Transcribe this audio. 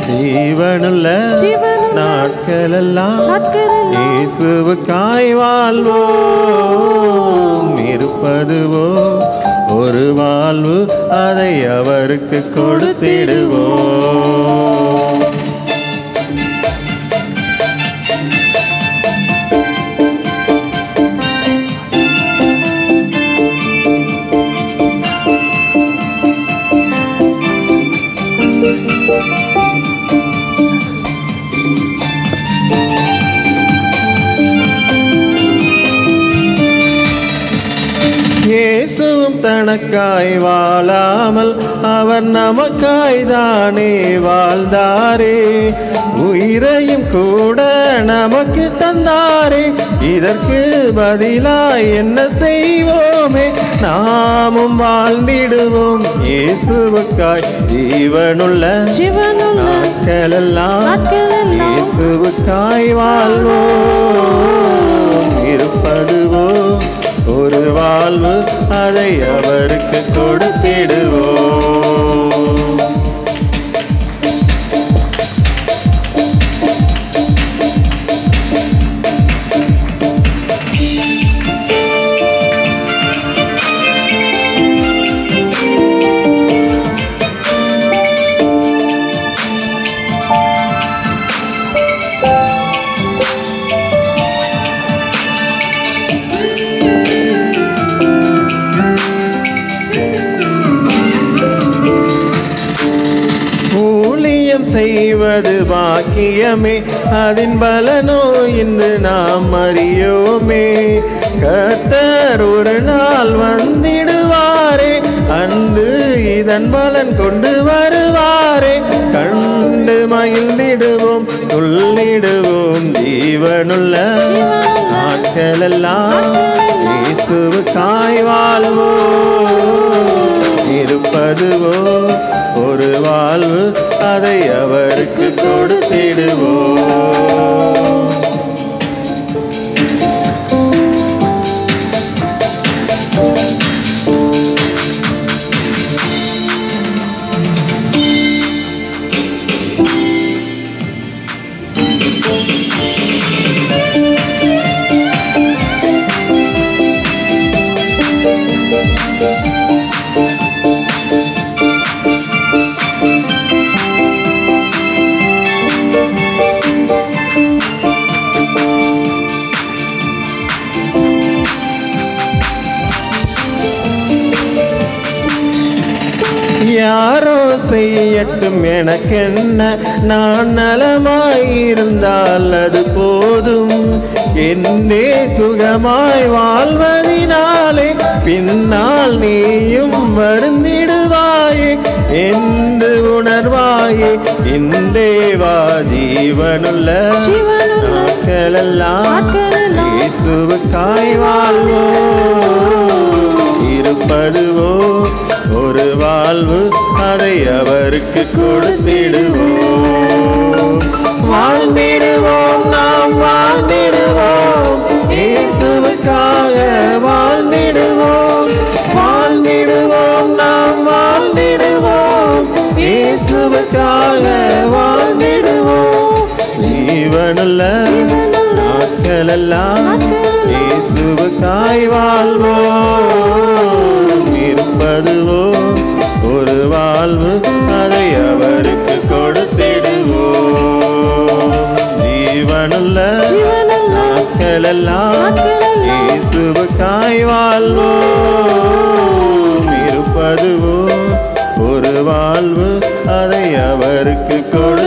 ஜீவனுள்ள நாட்களெல்லாம் இயேசுவுக்காய் வாழ்வோம். இருப்பதுவோ ஒரு வாழ்வு, அதை அவருக்கு கொடுத்திடுவோம். இயேசுவும் தனக்காய் வாழாமல் அவர் நமக்காய் தானே வாழ்ந்தாரே. உயிரையும் கூட நமக்கு தந்தாரே. இதற்கு பதிலாய் என்ன செய்வோமே? நாமும் வாழ்ந்திடுவோம் இயேசுவுக்காய். ஜீவனுள்ள நாட்களெல்லாம் இயேசுவுக்காய் வாழ்வோம். இருப்பதுவோ ஒரு வாழ்வு, அதை அவருக்கு கொடுத்திடுவோம். செய்வது பாக்கியமே, அதன் பலனோ இன்று நாம் அறியோமே. கர்த்தர் ஒரு நாள் வந்திடுவாரே, அன்று இதன் பலன் கொண்டு வருவாரே. கண்டு மகிழ்ந்திடுவோம், துள்ளிடுவோம். ஜீவனுள்ள நாட்களெல்லாம் இயேசுவுக்காய் வாழ்வோம். இருப்பதுவோ ஒரு வாழ்வு, அதை அவருக்கு கொடுத்திடுவோம். யாரோ செய்யட்டும் எனக்கென்ன, நான் நலமாயிருந்தால் அது போதும். என்னே சுகமாய் வாழ்வதினாலே பின்னால் நீயும் வருந்திடுவாயே என்று உணர்வாயே. இன்றே வா ஜீவனுள்ள நாட்களெல்லாம் இயேசுவுக்காய் வாழ்வோம். இருப்பதுவோ ஒரு வாழ்வு, அதை அவருக்கு கொடுத்திடுவோம். வாழ்ந்திடுவோம், நாம் வாழ்ந்திடுவோம் இயேசுவுக்காக. வாழ்ந்திடுவோம், வாழ்ந்திடுவோம், நாம் வாழ்ந்திடுவோம் இயேசுவுக்காக. வாழ்ந்திடுவோம். ஜீவனுள்ள நாட்களெல்லாம் இயேசுவுக்காய் வாழ்வோம். இருப்பதுவோ ஒரு வாழ்வு, அதை அவருக்கு கொடுத்திடுவோம். ஜீவனுள்ள நாட்களெல்லாம் இயேசுவுக்காய் வாழ்வோம். இருப்பதுவோ ஒரு வாழ்வு, அதை அவருக்கு கொடு